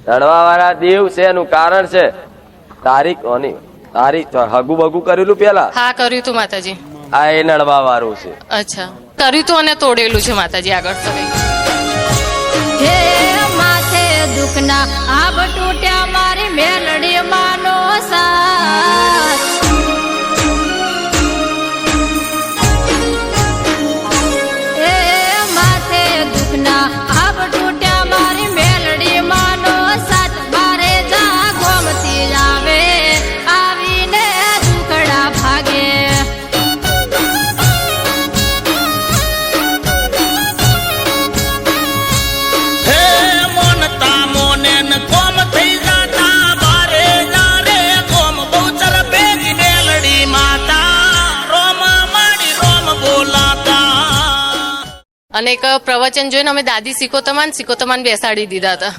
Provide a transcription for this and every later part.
રડવા વાળા દેવ છે એનું કારણ છે તારીખ હગુ બગુ કરેલું પેલા. હા કર્યું તું માતાજી. આ એ નડવા વાળું છે. અચ્છા કર્યું તું અને તોડેલું છે માતાજી આગળ. હે માથે દુખના આબ તૂટ્યા મારી મેલડી માનો સાથ. હે માથે દુખના આબ તૂટ્યા મારી મેલડી માનો સાથ. મારે જા ગોમતી આવે આવીને દુખડા ભાગે. અને એક પ્રવચન જોઈને અમે દાદી સિકોતમાન બેસાડી દીધા હતા.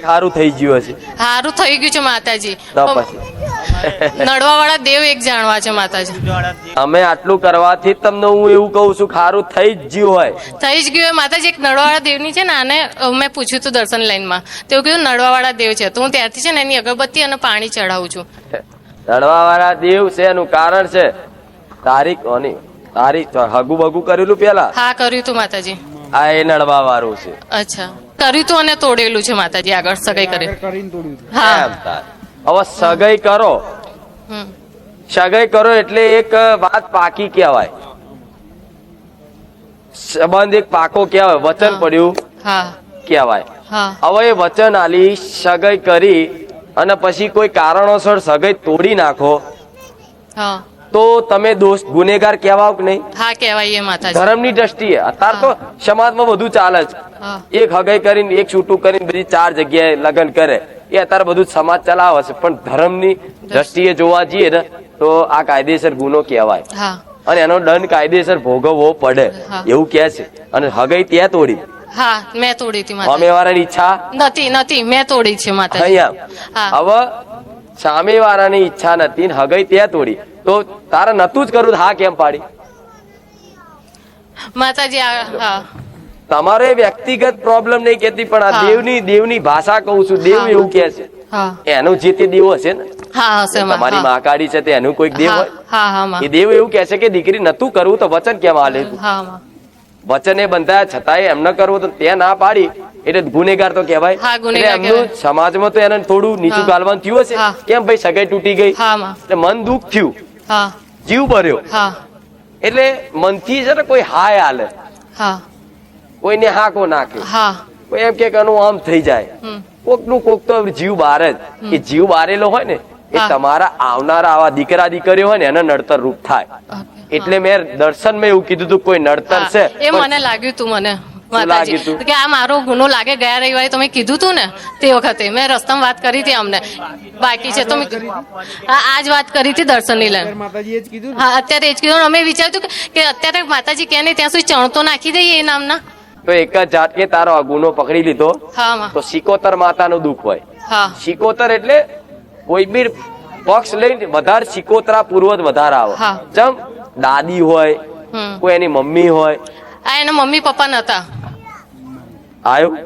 સારું થઈ ગયું હશે. સારું થઈ ગયું છે માતાજી. તો પછી નડવા વાળા દેવ એક જાણવા છે માતાજી. અમે આટલું કરવાથી તમને હું એવું કહું છું સારું થઈ જ ગયું હોય. થઈ જ ગયું માતાજી. એક નડવા વાળા દેવની છે ને આને મેં પૂછ્યું હતું દર્શન લાઈનમાં, તેવું કીધું નડવા વાળા દેવ છે. તો હું ત્યારથી છે ને એની અગરબત્તી અને પાણી ચડાવું છું. નડવા વાળા દેવ છે એનું કારણ છે તારીખ હગુ બગુ કરેલું પેલા. હા કર્યું તું માતાજી. આ એ નડવા વાળું છે. અચ્છા કર્યું તું અને તોડેલું છે માતાજી આગળ સગાઈ કરી. હા હવે સગાઈ કરો, સગાઈ કરો એટલે એક વાત પાકી કહેવાય, સંબંધ એક પાકો કહેવાય, વચન પડ્યું કહેવાય. હવે એ વચન આલી સગાઈ કરી અને પછી કોઈ કારણોસર સગાઈ તોડી નાખો તો તમે દોષ ગુનેગાર કહેવાઓ કે નહીં? હા કહેવાય માતાજી. ધર્મની દ્રષ્ટિએ અત્યારે તો સમાજમાં બધું ચાલે છે. એક હગાઈ કરીને એક છૂટું કરીને બધી 4 જગ્યાએ લગ્ન કરે, એ અત્યારે બધું સમાજ ચલાવે છે. પણ ધર્મની દ્રષ્ટિએ જોવા જઈએ ને તો આ કાયદેસર ગુનો કહેવાય અને એનો દંડ કાયદેસર ભોગવવો પડે એવું કે છે. અને હગાઈ ત્યાં તોડી. હા મેં તોડી હતી. સામેવાળાની ઈચ્છા નથી મેં તોડી છે માતાજી. હવે સામેવાળાની ઈચ્છા નથી, હગાઈ ત્યાં તોડી, તો તારે નતું જ કરવું, હા કેમ પાડી માતાજી? તમારે વ્યક્તિગત પ્રોબ્લેમ નહીં કેતી, પણ આ દેવની ભાષા કહું છું. દેવ એવું કે છે એનું જે તે દેવ હશે ને, તમારી મહાકાળી છે તે એનું કોઈક દેવ હોય, એ દેવ એવું કે છે કે દીકરી નતું કરવું તો વચન કેમ આલે? વચન એ બંધાયા છતાંય એમ ન કરવું તો ત્યાં ના પાડી એટલે ગુનેગાર તો કહેવાય. એમનું સમાજમાં તો એને થોડું નીચું ગાલવાનું થયું હશે. કેમ ભાઈ સગાઈ તૂટી ગઈ એટલે મન દુઃખ થયું, જીવ ભર્યો, એટલે મનથી છે ને કોઈ હાય હાલે, કોઈને હાકો નાખે, કોઈ એમ કે આમ થઈ જાય, કોક નું કોક તો જીવ બાર જ. એ જીવ બારેલો હોય ને એ તમારા આવનારા આવા દીકરા દીકરીઓ હોય ને એને નડતર રૂપ થાય. એટલે મેં દર્શનમાં એવું કીધું હતું કોઈ નડતર છે એ મને લાગ્યું તું મને માતાજી કે આ મારો ગુનો લાગે. ગયા રવિવારે તમે કીધું તું ને તે વખતે મેં રસ્તામાં વાત કરી હતી અમને, બાકી છે તો આજ વાત કરી હતી દર્શન ની લઈને. હા અત્યારે એ જ કીધું. અમે વિચાર્યું કે અત્યારે માતાજી કે નહીં ત્યાં સુધી ચણતો નાખી દઈએ એ નામના. તો એક જ જાત કે તારો આ ગુનો પકડી લીધો તો સિકોતર માતાનું દુઃખ હોય. સિકોતર એટલે કોઈ બી પક્ષ લઈને વધારે સિકોતરા પૂર્વજ વધારે આવે. જેમ દાદી હોય, કોઈ એની મમ્મી હોય. એના મમ્મી પપ્પા નતા આવ્યું,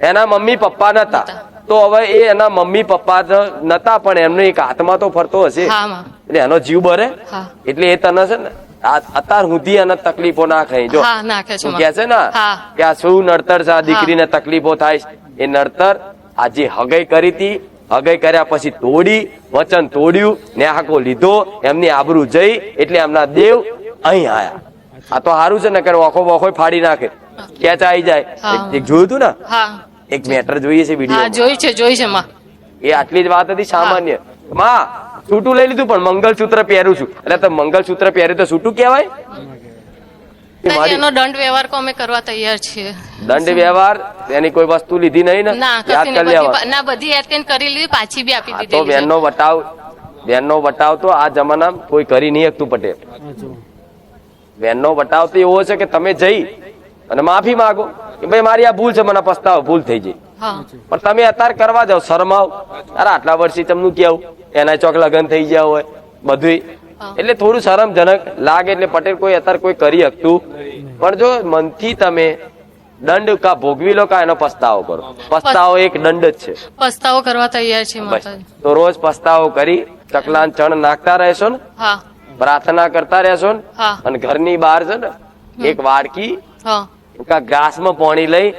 એના મમ્મી પપ્પા નતા તો હવે એ એના મમ્મી પપ્પા નતા પણ એમનો એક આત્મા તો ફરતો હશે એટલે એનો જીવ બરે. એટલે એ તને છે ને અત્યાર સુધી એને તકલીફો ના ખાઈ જો કે છે ને કે આ શું નડતર છે, આ દીકરીને તકલીફો થાય. એ નડતર આજે હગાઈ કરી હતી, હગાઈ કર્યા પછી તોડી, વચન તોડ્યું ને હાકો લીધો, એમની આબરૂ જઈ એટલે એમના દેવ અહીં આયા. આ તો સારું છે ને કે ઓખો બોખો ફાડી નાખે, ક્યાં આવી જાય. એક જોયું તું ને, એક મેટર જોઈએ છે વિડીયો, જોઈ છે એ આટલી જ વાત હતી સામાન્ય. માં છૂટું લઈ લીધું પણ મંગલસૂત્ર પહેરું છું એટલે તો મંગલસૂત્ર પહેર્યું તો છૂટું કહેવાય? એનો દંડ વ્યવહાર અમે કરવા તૈયાર છીએ. દંડ વ્યવહાર એની કોઈ વસ્તુ લીધી નહીં ને? યાદ કરી લેવા ના, બધી યાદ કરી લીધી, પાછી બી આપી દીધી. તો બેનનો બતાવ તો આ જમાનામાં કોઈ કરી નહીં શકતું પટેલ. બેનનો બતાવ તો એવો છે કે તમે જઈ અને માફી માંગો કે ભાઈ મારી આ ભૂલ છે, મને પસ્તાવો, ભૂલ થઈ ગઈ. પણ તમે અત્યારે કરવા જાવ શરમાવ, અરે આટલા વર્ષથી તમને કેવું એના ચોક લગ્ન થઈ ગયા હોય બધું, એટલે થોડું શરમજનક લાગે. એટલે પટેલ કોઈ અત્યારે કોઈ કરી શકતું, પણ જો મનથી તમે દંડ કા ભોગવી લો કા એનો પસ્તાવો કરો. પસ્તાવો એક દંડ જ છે. પસ્તાવો કરવા તૈયાર છે બસ. માતાજી. તો રોજ પસ્તાવો કરી ચકલાન ચણ નાખતા રહેશો ને, હા પ્રાર્થના કરતા રહેશો ને, હા અને ઘરની બહાર છે ને એક વાડકી હા કા ગ્લાસમાં પાણી લઈ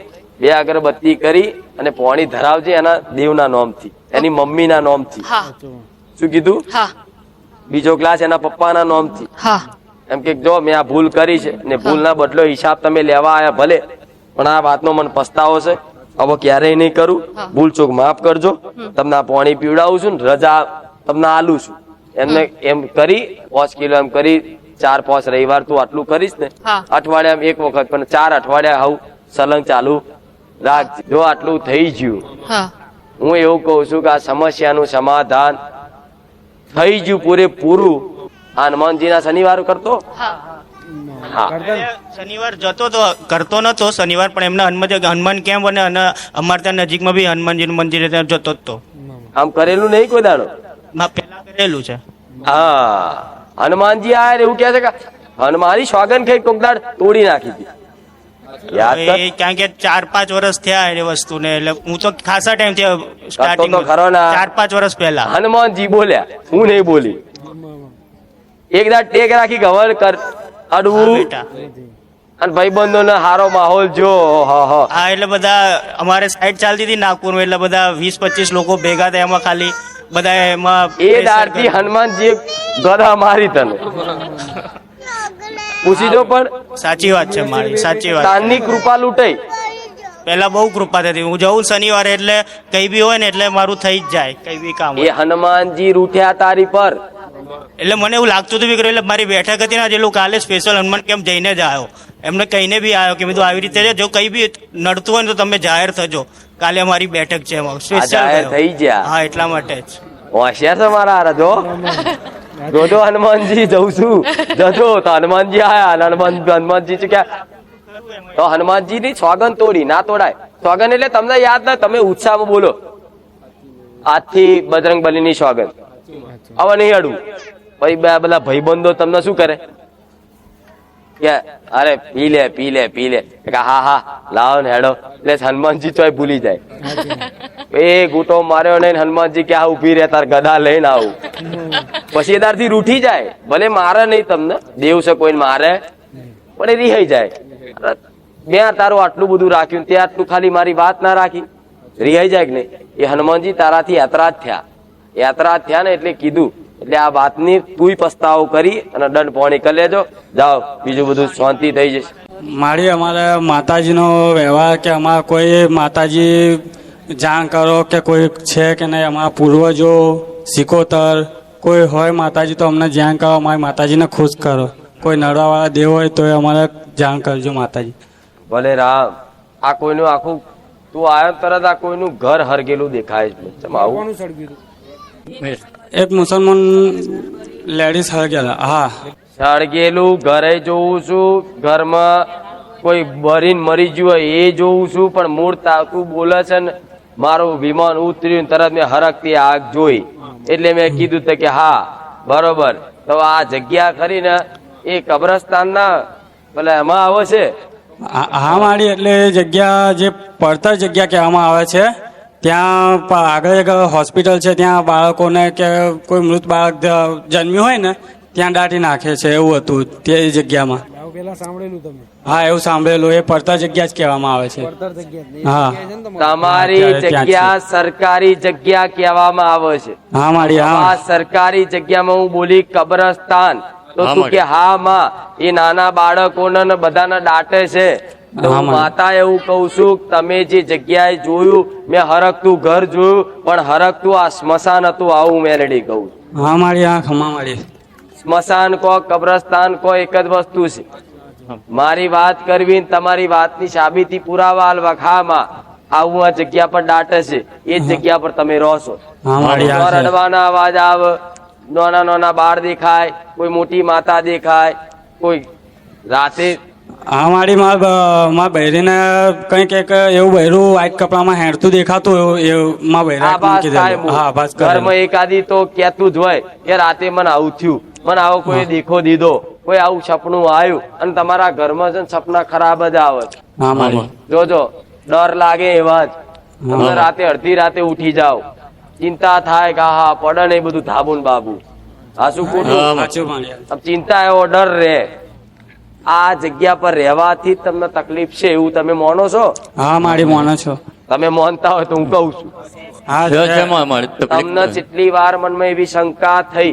2 અગરબત્તી કરી અને પાણી ધરાવજે એના દેવના નામથી, એની મમ્મીના નામથી. હા શું કીધું? હા બીજો ગ્લાસ એના પપ્પાના નામથી. હા એમ કે જો મેં આ ભૂલ કરી છે ને ભૂલના બદલો હિસાબ તમે લેવા આયા ભલે, પણ આ વાતનો મને પસ્તાવો છે, હવે ક્યારેય નહીં કરું, ભૂલ ચૂક માફ કરજો, તમને આ પાણી પીવડાવું છું ને રજા તમને આલું છું. એમને એમ કરી 5 કિલો એમ કરી 4-5 રવિવાર તું આટલું કરીશ ને, હા. અઠવાડિયામાં એક વખત, પણ 4 અઠવાડિયા હાવ સલંગ ચાલુ રાખજે. જો આટલું થઈ ગયું, હા હું એવું કઉ છું કે આ સમસ્યાનું સમાધાન થઈ ગયું પૂરેપૂરું. હનુમાનજીના શનિવાર કરતો, હા હા શનિવાર જતો તો કરતો નતો શનિવાર, પણ એમના હનુમાન કેમ્પ અને અમારે ત્યાં નજીકમાં બી હનુમાનજીનું મંદિર છે, ત્યાં જતો જ તો. આમ કરેલું નહીં કોઈ દાડો? પેલા કરેલું છે. હા હનુમાનજી આયા એવું કે છે કે હનુમાની સોગન ખાઈ કોક દાડ તોડી નાખી હતી. યાદ કર. એ કારણ કે 4-5 વર્ષ થયા એ વસ્તુને, એટલે હું તો ખાસા ટાઈમ થી સ્ટાર્ટિંગ તો ખરો ને. 4-5 વર્ષ પહેલા હનુમાનજી બોલ્યા, હું નહીં બોલી. એક દાડ ટેક રાખી ગવર કર હા અડવું, બેટા. અને ભાઈબંધો ને હારો માહોલ જો. હા હા એટલે બધા અમારે સાઈડ ચાલતી હતી નાગપુરમાં, એટલે બધા 20-25 લોકો ભેગા થયા એમાં, ખાલી બધા એમાં એ દાડથી હનુમાનજી ગધા મારી તને પૂછી જો. પણ સાચી વાત છે મારી, સાચી વાત. તાનની કૃપા લૂંટાઈ. પેલા બહુ કૃપા થતી, હું જઉં શનિવારે એટલે કઈ બી હોય ને એટલે મારું થઈ જ જાય, કઈ બી કામ એ હોય. હનુમાનજી રૂઠ્યા તારી પર. એટલે મને એવું લાગતું હતું બી કર્યું, એટલે મારી બેઠક હતી ને જેટલું કાલે સ્પેશિયલ હનુમાન કેમ્પ જઈને જ આવ્યો, એમને કહીને બી આવ્યો કે મેં આવી રીતે છે, જો કઈ બી નડતું હોય ને તો તમે જાહેર થજો, કાલે અમારી બેઠક છે એમાં જાહેર સ્પેશિયલ થઈ ગયા. હા એટલા માટે જ. હોશિયાર છે મારા હારા. જો હનુમાનજી જઉં છું જજો તો હનુમાનજી આયા. હનુમાનજી છે ક્યાં? તો હનુમાનજી ની સોગન તોડી ના તોડાય. સોગન એટલે તમને યાદ ના, તમે ઉત્સાહમાં બોલો આજથી બજરંગબલી ની સોગન. હવે નહીં અડવું. પછી બધા ભાઈબંધો તમને શું કરે કે અરે પી લે પી લે પી લે, હા હા લાવો ને હેડો, એટલે હનુમાનજી તો ભૂલી જાય. એ ગૂંટો માર્યો નહીં, હનુમાનજી કે આ ઉભી રહે તાર ગદા લઈને આવું. પછી એ દારથી રૂઠી જાય. ભલે મારે નહીં તમને, દેવ છે કોઈને મારે, પણ એ રિહાઈ જાય. મેં તારું આટલું બધું રાખ્યું, તે આટલું ખાલી મારી વાત ના રાખી, રિહાઈ જાય કે નહીં. એ હનુમાનજી તારાથી યાત્રા જ થયા. યાત્રા થયા ને એટલે કીધું, એટલે આ વાતની તું પસ્તાવો કરી અને દંડ પાણી કરી લેજો. જાઓ, બીજું બધું શાંતિ થઈ જશે. મારી અમારે માતાજીનો વ્યવહાર કે અમારે કોઈ માતાજી જાણ કરો કે કોઈ છે કે નહીં, અમારા પૂર્વજો સિકોતર કોઈ હોય માતાજી તો અમને જાણ કરો, અમારી માતાજીને ખુશ કરો. કોઈ નડવાવાળા દેવ હોય તો અમારે જાણ કરજો માતાજી. ભલે રામ. આ કોઈનું આખું તું આવ્યો તરત આ કોઈનું ઘર હરગેલું દેખાય છે. આવું એક મુસલમાન લેડીઝ હરગેલા. હા સળગેલું ઘરે જોઉં છું, ઘરમાં કોઈ ભરીને મરી ગયું હોય એ જોઉં છું, પણ મૂળ તું બોલે છે ને મારું વિમાન ઉતર્યું તરત મેં હરકતી આગ જોઈ, એટલે મેં કીધું કે હા બરોબર. તો આ જગ્યા ખરી ને એ કબ્રસ્તાન ના પેલા એમાં આવે છે. હા મારી એટલે એ જગ્યા જે પડતર જગ્યા કહેવામાં આવે છે, ત્યાં આગળ એક હોસ્પિટલ છે, ત્યાં બાળકોને કે કોઈ મૃત બાળક જન્મ્યું હોય ને ત્યાં દાટી નાખે છે, એવું હતું તે જગ્યામાં. હા એવું સાંભળેલું. એ પડતર જગ્યા જ કહેવામાં આવે છે. હા તમારી જગ્યા સરકારી જગ્યા કહેવામાં આવે છે. હા મારી. આ હા સરકારી જગ્યામાં હું બોલી કબ્રસ્તાન, તો તું કે હા માં એ નાના બાળકોને બધાને દાટે છે. તો હું માતા એવું કઉ છું, તમે જે જગ્યાએ જોયું, મેં હરકતું ઘર જોયું, પણ હરકતું આ સ્મશાન હતું, આવું મેલડી કહું. હા મારી. હા ખમા મારી. સ્મશાન કો કબ્રસ્તાન કો એક જ વસ્તુ છે. મારી વાત કરવી, તમારી વાતની સાબિતી પુરાવા આલવા. ખામાં આવું આ જગ્યા પર દાટે છે, એ જ જગ્યા પર તમે રહો છો. રડવાના અવાજ આવે, નાના નાના બાળ દેખાય, કોઈ મોટી માતા દેખાય, કોઈ રાતે હા મારી મારા બહેરીને કંઈક એક એવું બહેરું વ્હાઈટ કપડામાં હેરતું દેખાતું એવું મારા બહેરા આભાસ થાય કીધેલું. હા આભાસ કરેલો. ઘરમાં એકાદી તો કેતું જ હોય કે રાતે મને આવું થયું, મને આવો કોઈ દેખો દીધો, કોઈ આવું સપનું આવ્યું, અને તમારા ઘરમાં છે ને સપના ખરાબ જ આવે છે. હા મારી જોજો ડર લાગે એવા જ તમે રાતે અડધી રાતે ઉઠી જાઓ, ચિંતા થાય કે હા પડે ને બધું ધાબુ ને બાબુ. આ શું ખોટું? સાચું મારી. આમ ચિંતા એવો ડર રહે. આ જગ્યા પર રહેવાથી જ તમને તકલીફ છે એવું તમે માનો છો? હા મારી માનો છો. તમે માનતા હોય તો હું કઉ છું. હા તમને જેટલી વાર મનમાં એવી શંકા થઈ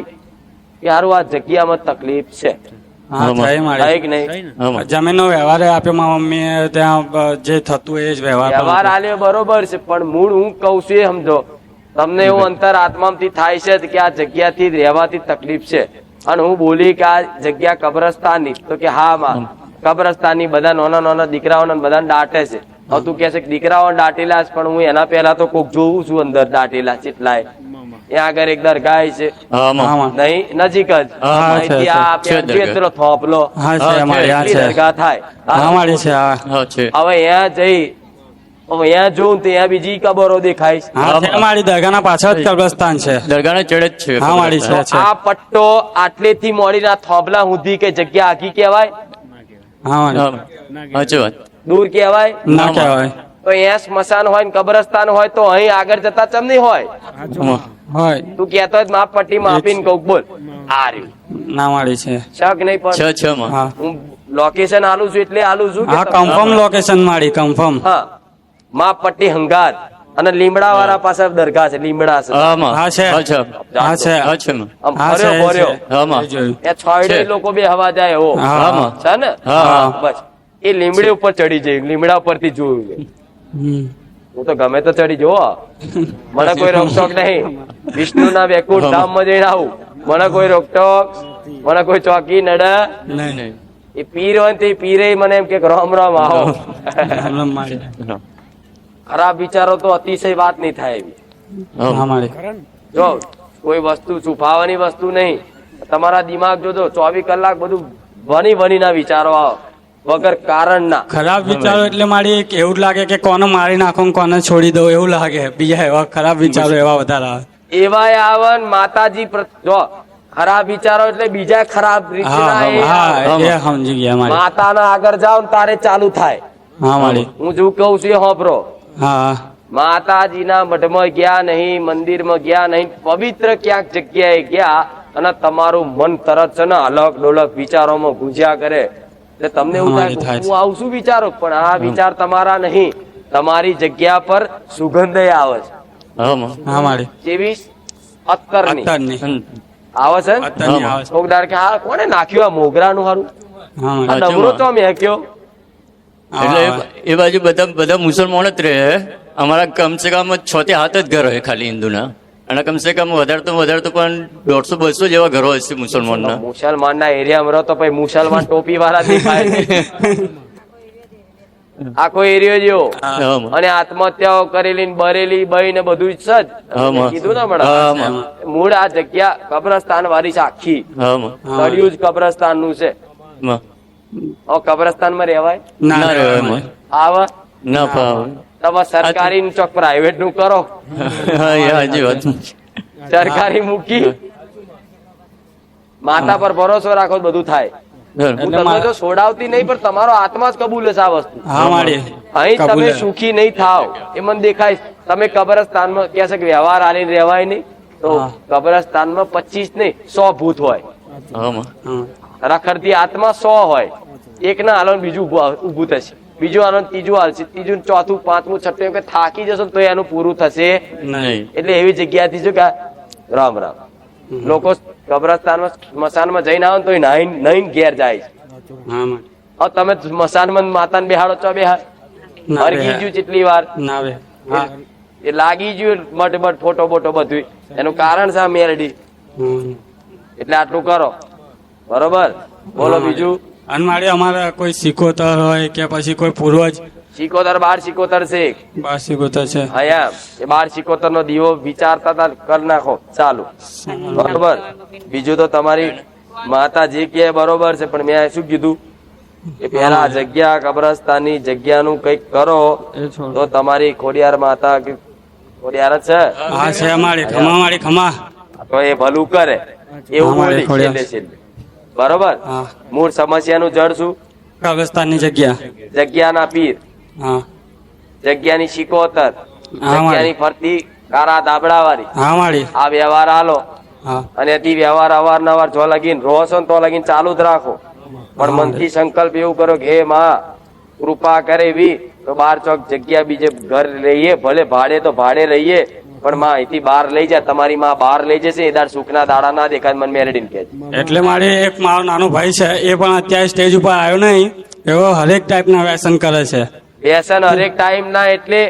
કે હારું આ જગ્યામાં તકલીફ છે, હા થઈ મારી. થાય કે નહીં? જમીનનો વ્યવહાર આપ્યો મારા મમ્મીએ, ત્યાં જે થતું એ જ વ્યવહાર વ્યવહાર આલ્યો બરોબર છે, પણ મૂળ હું કઉ છું એ સમજો. તમને એવું અંતર આત્મામાંથી થાય છે કે આ જગ્યાથી રહેવાથી તકલીફ છે, અને હું બોલી કે આ જગ્યા કબ્રસ્તાનની, તો કે હા માં કબ્રસ્તાનની બધા નાના નાના દીકરાઓને બધાને દાટે છે. હવે તું કે છે કે દીકરાઓને દાટેલા છે, પણ હું એના પહેલા તો કોક જોઉં છું અંદર દાટેલા કેટલાય. ત્યાં આગળ એક દરગાહ છે નહીં, નજીક જ અહીંથી આ પેલો થોપલો દરગાહ થાય. હા મારી છે. હા હવે ત્યાં જઈ અહીંયા જોઉં તો ત્યાં બીજી કબરો દેખાય છે. હા છે મારી. દરગાહના પાછળ જ કબ્રસ્તાન છે. દરગાહના ચડે જ છે. હા મારી છે. આ પટ્ટો આટલેથી મોડીને આ થોભલા સુધી કે જગ્યા આખી કહેવાય? હા મારી. સાચી વાત. દૂર કહેવાય? ના કહેવાય. તો અહીંયા સ્મશાન હોય ને કબ્રસ્તાન હોય તો અહીં આગળ જતા ચમ નહીં હોય? હોય. તું કેતો હોય માપ પટ્ટી માપીને કહું બોલ આ રહ્યું. ના મારી છે. શક નહીં પણ છ માં. હા હું લોકેશન આલું છું એટલે આલું છું કે હા કન્ફર્મ લોકેશન મારી. કન્ફર્મ. હા માપ પટ્ટી હંગાત અને લીમડા વાળા પાસે દરગાહ છે. લીમડા છે. હા છે. હા છે. આમ હા છે. ફર્યો ફર્યો જોયું. એ છોડે લોકો બે હવા જાય એવો હા. છે ને? હા. બસ એ લીમડે ઉપર ચડી જાય. લીમડા ઉપરથી જોયું. હમ. હું તો ગમે તો ચડી જોવો, મને કોઈ રોકટોક નહીં. વિષ્ણુ ના વેકુંઠ ધામમાં જઈને આવું, મને કોઈ રોકટોક, મને કોઈ ચોકી નડે નહીં. એ પીર હોય ને તે પીરે મને એમ કે રામ રામ આવો. રામ મારી. ખરાબ વિચારો તો અતિશય વાત નહીં થાય એવી. હા મારી. જો કોઈ વસ્તુ છુપાવવાની વસ્તુ નહીં. તમારા દિમાગ જોજો 24 કલાક બધું વની ના વિચારો આવે વગર કારણ ના. ખરાબ વિચારો એટલે મારી એક એવું જ લાગે કે કોને મારી નાખો કોને છોડી દઉં એવું લાગે. બીજા એવા ખરાબ વિચારો એવા વધારે આવે. એવાય આવન માતાજી જો ખરાબ વિચારો એટલે બીજા ખરાબ રીતના એ આવે. એ સમજી ગયા મારી. માતાના આગળ જાવ ને તારે ચાલુ થાય. હા મારી. હું જો કહું છું એ હોભરો. હા માતાજીના મઠમાં ગયા નહીં, મંદિરમાં ગયા નહીં, પવિત્ર ક્યાંક જગ્યાએ ગયા અને તમારું મન તરત છે ને અલગ ડોલક વિચારોમાં ગુંજ્યા કરે એટલે તમને એવું થાય હું આવું શું વિચારો, પણ આ વિચાર તમારા નહીં. તમારી જગ્યા પર સુગંધ આવે છે. હા મારી. જેવી અત્તરની અત્તરની. આવે છે ને? અત્તરની આવે છે. કોક દાડ કે હા કોને નાખ્યું આ મોગરાનું હારું? હા આ મારી. ડમરો તો મેક્યો. એટલે એ બાજુ બધા મુસલમાનો જ રહે. અમારા કમસે કમ 6 થી 7 જ ઘર હોય ખાલી હિન્દુના, અને કમસે કમ વધારે તો પણ 150-200 જેવા ઘરો હશે મુસલમાનના. મુસલમાન ના એરિયામાં રહો તો પછી મુસલમાન ટોપી વાળા દેખાય. આખો એરિયો જેવો અને આત્મહત્યાઓ કરેલી બરેલી બઈ ને બધું જ છે જ. કીધું ને હમણાં મૂળ આ જગ્યા કબ્રસ્તાન વાળી છે આખી. તળિયું જ કબ્રસ્તાન નું છે. હવે કબ્રસ્તાન માં રહેવાય ના રહેવાય. આવે ના ફાવે. તમે સરકારી ચોક પ્રાઇવેટ નું કરો. હાજી વાત. સરકારી મૂકી માતા પર ભરોસો રાખો બધું થાય. હું તમને તો છોડાવતી નહીં, પણ તમારો આત્મા જ કબૂલ છે આ વસ્તુ. હા મારી. અહીં તમે સુખી નહીં થાવ એ મને દેખાય. તમે કબ્રસ્તાનમાં કે છે કે વ્યવહાર આલીને રહેવાય નહીં, તો કબ્રસ્તાનમાં 25 નહીં 100 ભૂત હોય. રખડતી આત્મા 100 હોય. એક ના હાલો બીજું ઉભું થશે, બીજું હાલો ત્રીજું હાલશે, ત્રીજું ચોથું પાંચમું છઠ્ઠું કે થાકી જશો તો એનું પૂરું થશે નહીં. એટલે એવી જગ્યાથી શું કે રામ રામ લોકો કબ્રસ્તાનમાં સ્મશાનમાં જઈને આવે તો નહીં ઘેર જાય. હા મારી. હવે તમે સ્મશાનમાં માતાને બેહાડો છો બેહાડ હરગી ગયું કેટલી વાર ના બે. હા. એ લાગી ગયું મટ ફોટો બોટો બધું. એનું કારણ છે આ મેરડી. એટલે આટલું કરો બરોબર. બોલો બીજું. અને મારી અમારે કોઈ સિકોતર હોય કે પછી કોઈ પૂર્વજ સિકોતર 12 સિકોતર છે. 12 સિકોતર છે. હા એ 12 સિકોતર નો દીવો વિચારતા હતા કરી નાખો ચાલુ. બરોબર. બીજું તો તમારી માતા જે કે બરોબર છે, પણ મેં શું કીધું કે પેલા આ જગ્યા કબ્રસ્તાનની જગ્યાનું કંઈક કરો તો તમારી ખોડિયાર માતા કે ખોડિયાર જ છે હા છે અમારી ખમા મારી ખમા તો એ ભલું કરે એવું અમારી બોલી ખોડિયાર. છેલ્લે. બરોબર હા. મૂળ સમસ્યાનું જડ શું? કબ્રસ્તાનની જગ્યા જગ્યાના પીર, હા જગ્યાની શિકોતર, હા, જગ્યાની ફરતી કારા દાબડા વાળી હા મારી આ વ્યવહાર હાલો હા અને તે વ્યવહાર અવારનવાર જો લગીન રહો છો ને તો લગીન ચાલુ જ રાખો. પણ મનથી સંકલ્પ એવું કરો કે હે માં કૃપા કરે એવી તો 12 ચોક જગ્યા બીજે ઘર રહીએ, ભલે ભાડે તો ભાડે રહીએ, પણ માં અહીંથી બહાર લઈ જાય. તમારી માં બહાર લઈ જશે એ દાડ સુખના દાડા ના દેખાય. મને મેરેડીને કહે છે. એટલે મારે એક મારો નાનો ભાઈ છે એ પણ અત્યારે સ્ટેજ ઉપર આવ્યો નહીં, એવો હરેક ટાઈપના વ્યસન કરે છે. વ્યસન હરેક ટાઈમ ના એટલે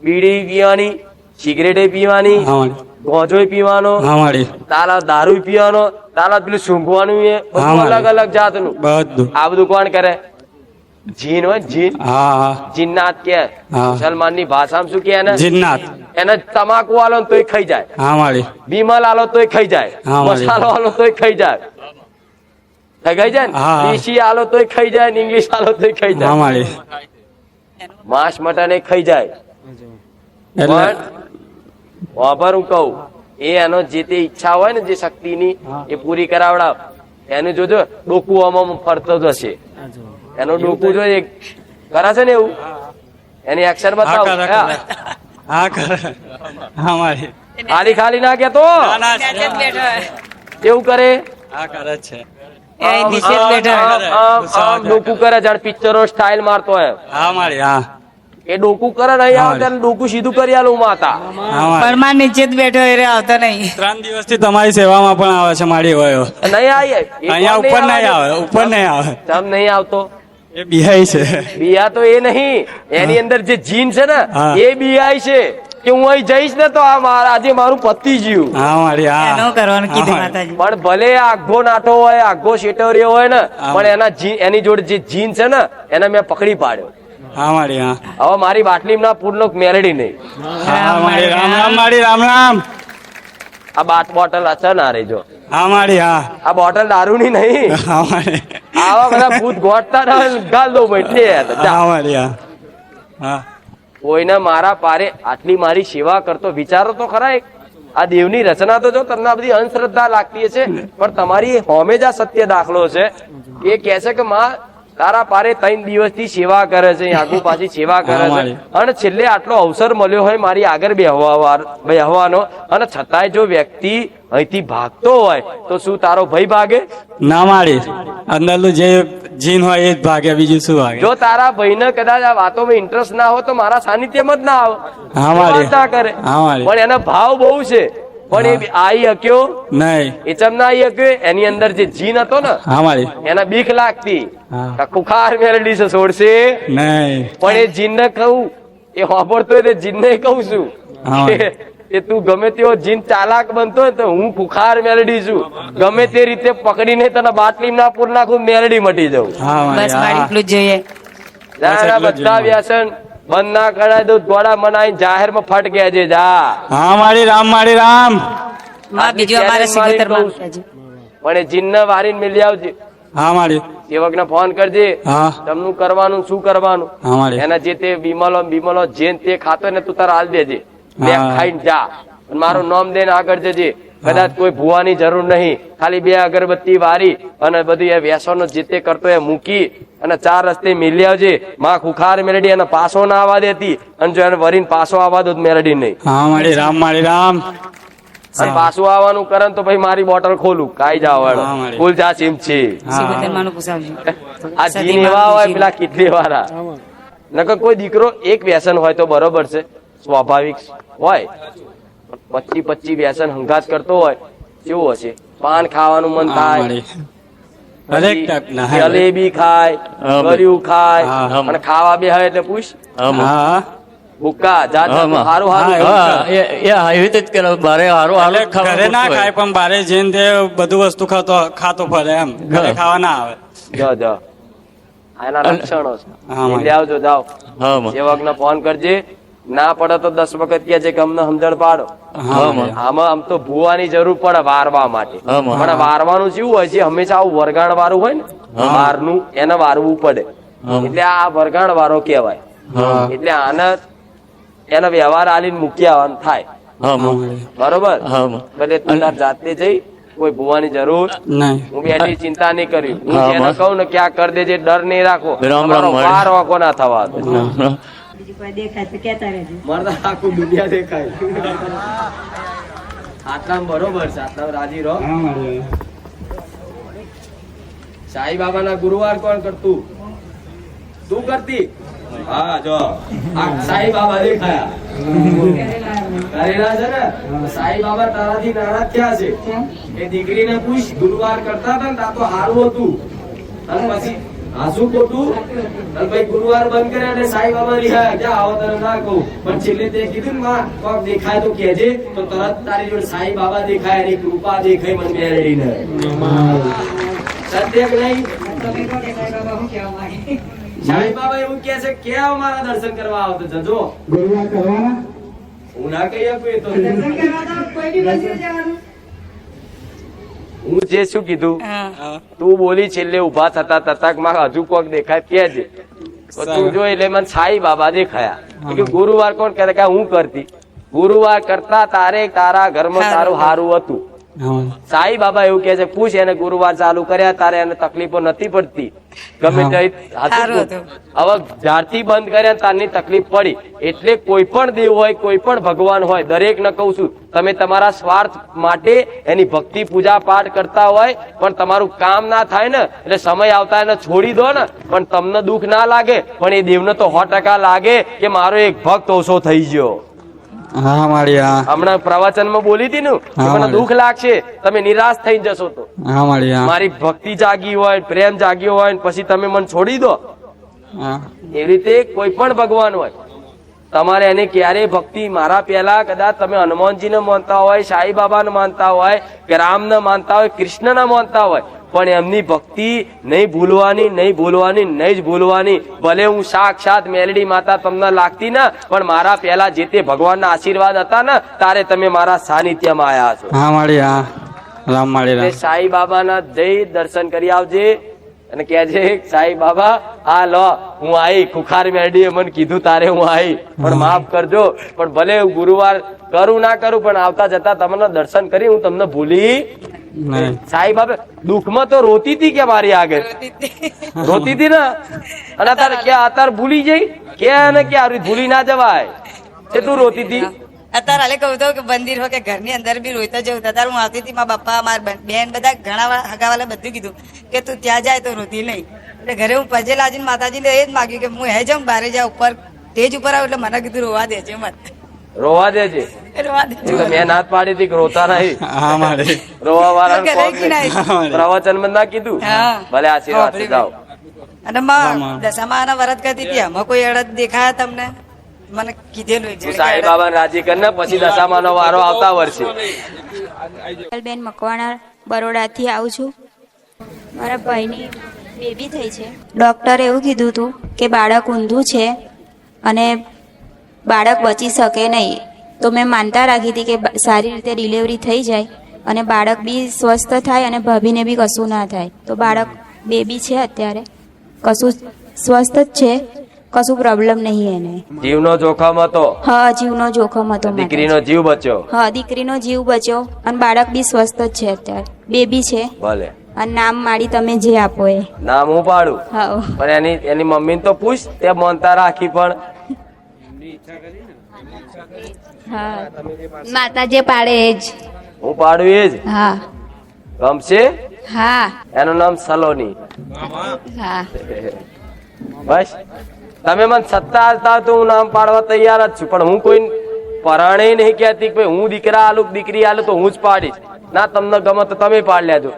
બીડી પીવાની, સિગરેટે પીવાની, હા મારી ગોંજો પીવાનો, હા મારી તાલા દારૂ પીવાનો, તાલા પેલું સૂંઘવાનું એ બધું હા, મારે. અલગ અલગ જાતનું. બધું આ બધું કોણ કરે? જીન હોય ને, જીન હા હા જીન્નાત કે હા. મુસલમાન ની ભાષામાં શું કે એને? જીન્નાત એને તમાકુ આલો ને તોય ખાઈ જાય, હા મારી બીમલ આલો તોય ખાઈ જાય, હા, મારી. મસાલો આલો તોય ખાઈ જાય. ખાઈ જાય ને હા, હા. દેશી આલો તોય ખાઈ જાય ને ઇંગ્લિશ આલો તોય ખાઈ હા જાય, મારી માંસ મટન એ ખાઈ જાય. એટલે પણ વાપર હું કહું એ એનો જે તે ઈચ્છા હોય ને જે શક્તિની એ પૂરી કરાવડાવ. એનું જોજો ડોકું આમાં ફરતો જ હશે, એનું ડોકું જો એક કરે છે ને એવું એની એક્શન હા બતાવો. કરે કરે. હા કરે હા મારી ખાલી ખાલી ના કેતો ના, ના, એવું કરે. હા કરે જ છે આમ ડોકું કરે જાણે પિક્ચરો સ્ટાઇલ મારતો હોય હા મારી હા એ ડોકું કરે નહીં આવે ત્યારે ડોકું સીધું કરી આલું માતા. હા મારી પરમાર નીચે જ બેઠો એ આવતો નહીં. 3 દિવસથી તમારી સેવામાં પણ આવે છે મારી વયો નહીં આવી અહીંયા ઉપર નહીં આવે ઉપર નહીં આવે ચમ નહીં આવતો. એ બિહાઈ છે બિયા તો એ નહીં, એની અંદર જે જીન છે ને હા. એ બિયાય છે કે હું અહીં જઈશ ને તો આજે મારું પતિ જીવ. હા મારી હા એનું કરવાનું કીધું હા, માતાજી. પણ ભલે આઘો નાઠો હોય, આઘો શેટોરિયો હોય ને, હા. પણ એની જોડે જે જીન છે ને એને મેં પકડી પાડ્યો. હા મારી હા હવે મારી બાટલીમાં પૂરનો મેલડી નહીં. હા મારી રામ રામ મારી રામ રામ આ બોટલ અચર ના રહેજો, હા મારી હા આ બોટલ દારૂની નહીં. હા મારી આવા બધા ભૂત ગોઠતા ના હોય ને ગાલ દો ભાઈ એટલે જા. હા મારી હા હા કોઈને મારા પારે આટલી મારી સેવા કરતો વિચારો તો ખરા. એક આ દેવની રચના તો જો તમને આ બધી અંધશ્રદ્ધા લાગતી છે, પણ તમારી હોમે જ આ સત્ય દાખલો છે. એ કહે છે કે માં તારા પારે 3 દિવસથી સેવા કરે છે, આગુ પાછી સેવા કરે છે, અને છેલ્લે આટલો અવસર મળ્યો હોય મારી આગળ બેહવાનો, અને છતાંય જો વ્યક્તિ અહીંથી ભાગતો હોય તો શું તારો ભય ભાગે? ના મારી અંદરનું જે જીન હોય એ જ ભાગે, બીજું શું ભાગે? જો તારા ભાઈને કદાચ આ વાતોમાં ઇન્ટરેસ્ટ ના હોય તો મારા સાનિધ્યમાં જ ના આવે, હા મારી. વાત ના કરે. હા મારી. પણ એનો ભાવ બહુ છે, પણ એ આઈ હક્યો નહીં એ ચમ ના આઈ હક્યો. એની અંદર જે જીન હતો ને હા મારી એના બીક લાગતી, હા ખુખાર મેલડી છે છોડશે. નહીં પણ એ જીન ને કહું, એ વાપરતો હોય જીન ને કહું છું હા. કે તું ગમે તેવો જીન ચાલાક બનતો હોય તો હું ખુખાર મેલડી છું, ગમે તે રીતે પકડીને તને બાટલી ના પૂર નાખું, મેલડી મટી જાઉં. હા મારી બસ મારી હા એટલું જ જોઈએ. ના, બધા વ્યસન બંધ ના કરાય તો ગોળા મનાઈ જાહેર માં ફટ ગયા છે. જા હા મારી રામ મારી રામ માં બીજું અમારે સિંગતરમાં પણ એ જીન ને વારીને મિલી આવજે, હા મારી સેવક ને ફોન કરજે, હા તમનું કરવાનું શું કરવાનું. હા મારી એના જે તે બીમલો જે તે ખાતો ને તું તારા હાલ દેજે, બે હા. ખાઈને જા, અને મારું નામ દઈને આગળ જજે. કદાચ કોઈ ભૂવાની જરૂર નહીં, ખાલી 2 અગરબત્તી વારી અને બધું એ વ્યસનો જે તે કરતો એ મૂકી અને 4 રસ્તે મિલી આવજે. માં ખુખાર મેલડી એને પાછો ના આવવા દેતી, અને જો એને વરીને પાછો આવવા દો તો મેલડી નહીં. હા મારી રામ મારી રામ અને પાછું આવવાનું કરે ને તો ભાઈ મારી બોટલ ખોલું કાઈ જાવ હા, મારી. ફૂલ ચા ચીમ છે. સિંગતરમાં પૂછાવજો. આ જીન એવા હોય પેલા કેટલી વાળા. નકર કોઈ દીકરો એક વ્યસન હોય તો બરોબર છે, સ્વાભાવિક હોય. 25 વ્યસન હંગાત કરતો હોય કેવું હશે? પાન ખાવાનું મન હા થાય, મારી હરેક ટાઈપના હા. જલેબી ખાય, હા, ગળ્યું ખાય, હા. અને ખાવા બે હોય એટલે પૂછ હા ભૂક્કા જાત હા, માં. સારું હા, સારું. હા એ આવી રીતે જ કરે બારે હારું હારું જ એટલે ઘરે ખાવાનું ના હોય. ખાય પણ બારે જઈને તે બધું વસ્તુ ખાતો ફરે એમ, ઘરે હા. ખાવા ના આવે. જો એના લક્ષણો છે. હા, મારી. લઈ આવજો, જાઓ. હા માં. સેવક ને ફોન કરજે, ના પડે તો 10 વખત કહે છે કે અમને સમજણ પાડો. હા માં. આમાં આમ તો ભૂવાની જરૂર પડે વારવા માટે, હા, માં. પણ વારવાનું શું હોય છે? હંમેશા આવું વરગાણ વાળું હોય ને બહારનું એને વારવું પડે, એટલે આ વરગાણ વારો કહેવાય. એટલે આને એનો વ્યવહાર આલીને મૂકી આવવાનું થાય. બરોબર. એટલે તું તાર જાતે જઈ કોઈ ભૂવાની જરૂર નહીં. હું બેઠી ચિંતા નહીં કરી. હું જેને કહું ને ક્યાં કરી દેજે, ડર નહીં રાખો. રામ રામ તમારો વાર વાંકો ના થવા દો. મારે તો આખું દુનિયા દેખાય. આટલામાં બરોબર છે, આટલામાં રાજી રહો. સાઈ બાબા ના ગુરુવાર કોણ કરતું? તું કરતી? હા જો આ સાઈ બાબા દેખાયા. કરેલા છે ને સાઈ બાબા તારાથી નારાજ થયા છે. એ દીકરીને પૂછ, ગુરુવાર કરતા હતા ને તો સારું હતું, અને પછી હાસુ ખોટું અને ભાઈ ગુરુવાર બંધ કર્યા અને સાઈ બાબા રિહાયા. ક્યાં આવો તને ના કહું, પણ છેલ્લે તે કીધું ને માં કોક દેખાય તો કહેજે, તો તરત તારી જોડે સાઈ બાબા દેખાય, એની કૃપા દેખાય મને મેળવીને. સત્ય કે નહીં? સાઈ બાબા એવું કે છે કે અમારા દર્શન કરવા આવો તો જજો. ગુરુવાર કરવાના હું ના કહી શકું. એ તો હું જે શું કીધું તું બોલી છેલ્લે ઉભા થતા થતા માં હજુ કોક દેખાય કેજે. તો તું જો એટલે મને સાઈ બાબા દેખાયા. કે ગુરુવાર કોણ કરે? કે હું કરતી. ગુરુવાર કરતા તારે તારા ઘરમાં તારું હારું હતું. સાઈ બાબા એવું કે છે પૂછ એને, ગુરુવાર ચાલુ કર્યા તારે એને તકલીફો નથી પડતી ગમે તે. હવે જ્યારથી બંધ કર્યા તારની તકલીફ પડી. એટલે કોઈ પણ દેવ હોય, કોઈ પણ ભગવાન હોય, દરેક ને કહું છું, તમે તમારા સ્વાર્થ માટે એની ભક્તિ પૂજા પાઠ કરતા હોય, પણ તમારું કામ ના થાય ને એટલે સમય આવતા એને છોડી દો ને, પણ તમને દુઃખ ના લાગે, પણ એ દેવને તો 100% લાગે કે મારો એક ભક્ત ઓછો થઈ ગયો. હા મારી હમણાં પ્રવચનમાં બોલી હતી ને કે મને દુઃખ લાગશે, તમે નિરાશ થઈ જશો. તો મારી ભક્તિ જાગી હોય, પ્રેમ જાગ્યો હોય, પછી તમે મને છોડી દો. એવી રીતે કોઈ પણ ભગવાન હોય, તમારે એને ક્યારે ભક્તિ, મારા પહેલા કદાચ તમે હનુમાનજીને માનતા હોય, સાઈ બાબાને માનતા હોય, કે રામને માનતા હોય, કૃષ્ણને માનતા હોય, પણ એમની ભક્તિ નહીં ભૂલવાની, નહીં ભૂલવાની, નહીં જ ભૂલવાની. ભલે હું સાક્ષાત મેલડી માતા તમને લાગતી ને, પણ મારા પહેલા જે તે ભગવાનના આશીર્વાદ હતા ને, તારે તમે મારા સાનિધ્યમાં આયા છો. હા મારી રામ મારી રામ. સાઈ બાબાના જઈ દર્શન કરી આવજે અને કહેજે સાઈ બાબા આ લો હું આઈ, ખુખાર મેરડીએ મને કીધું તારે હું આઈ, પણ માફ કરજો. પણ ભલે ગુરુવાર કરું ના કરું, પણ આવતા જતા તમને દર્શન કરી હું તમને ભૂલી. સાઈ બાબા દુઃખમાં તો રોતી હતી કે મારી આગળ રોતી હતી ને, અને અત્યારે ક્યાં અત્યારે ભૂલી જઈ કે ભૂલી ના જવાય. એ તું રોતી હતી અત્યારે હાલે કહું તો કે મંદિર હોય કે ઘરની અંદર બી રોતા જવું. અત્યારે હું આવતી હતી, મારા પપ્પા, મારા બેન, બધા ઘણા હગાવાલા બધું કીધું કે તું ત્યાં જાય તો રોતી નહીં. એટલે ઘરે હું પજે લાજીને માતાજીને એ જ માગ્યું કે હું હે જાઉં બહાર જાઉં, ઉપર સ્ટેજ ઉપર આવું. એટલે મને કીધું રોવા દેજે મત, રોવા દેજે. મેં નાત પાડી હતી રોતા નહીં, રોવા વાળા પ્રવચન માં ના કીધું. ભલે આશીર્વાદ જાઓ. અને દશામાં વરત કરતી હતી, આમાં કોઈ અડદ દેખાયા તમને? મને કીધેલું સાઈ બાબા રાજી કરીને પછી દશામાં નો વારો આવતા વર્ષે. બેન મકવાણા બરોડાથી આવું છું. મારા ભાઈની બેબી થઈ છે. ડોક્ટરે એવું કીધું હતું કે બાળક ઊંધું છે અને બાળક બચી શકે નહીં. તો મેં માનતા રાખી હતી કે સારી રીતે ડિલિવરી થઈ જાય અને બાળક બી સ્વસ્થ થાય અને ભાભીને બી કશું ના થાય. તો બાળક બેબી છે અત્યારે, કશું સ્વસ્થ જ છે, કશું પ્રોબ્લેમ નહીં એને. જીવનો જોખમ હતો? હા જીવનો જોખમ હતો. દીકરીનો જીવ બચ્યો? હા દીકરીનો જીવ બચ્યો અને બાળક બી સ્વસ્થ જ છે અત્યારે, બેબી છે. ભલે. અને નામ માડી તમે જે આપો એ નામ હું પાડું. હા પણ એની મમ્મી તો પૂછ, તે માનતા રાખી પણ હા માતા જે પાડે એ જ હું પાડું એ જ. હા ગમશે? હા એનું નામ સલોની. હા બસ તમે મને સત્તા આપતા તો હું નામ પાડવા તૈયાર જ છું, પણ હું કોઈ પરાણે નહીં કહેતી કે હું દીકરા આલું દીકરી આલું તો હું જ પાડીશ. ના તમને ગમે તો તમે પાડ લેજો.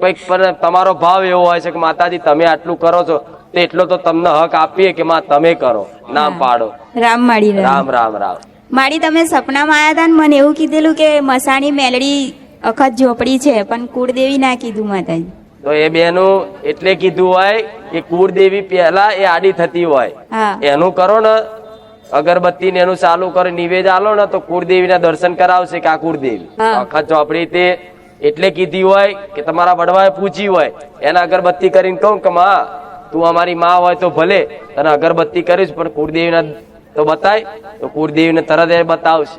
કોઈક તમારો ભાવ એવો હોય છે કે માતાજી તમે આટલું કરો છો તો એટલો તો તમને હક આપીએ કે માં તમે કરો, નામ પાડો. રામ માડી રામ રામ રામ. માડી તમે સપનામાં આયા હતા ને મને એવું કીધેલું કે મસાણી મેલડી અખત ઝોપડી છે, પણ કુળદેવી ના કીધું માતાજી. તો એ બેનું એટલે કીધું હોય કે કુળદેવી પહેલા એ આડી થતી હોય, એનું કરો ને અગરબત્તી ને એનું ચાલુ કરો, નિવેદ આલો ને તો કુળદેવી ના દર્શન કરાવશે કે આ કુળદેવી. અખત ચોપડી તે એટલે કીધી હોય કે તમારા વડવાએ પૂછી હોય, એને અગરબત્તી કરીને કહું કે માં તું અમારી માં હોય તો ભલે તને અગરબત્તી કરીશ, પણ કુળદેવીના તો બતાય, તો કુળદેવીને તરત એ બતાવશે.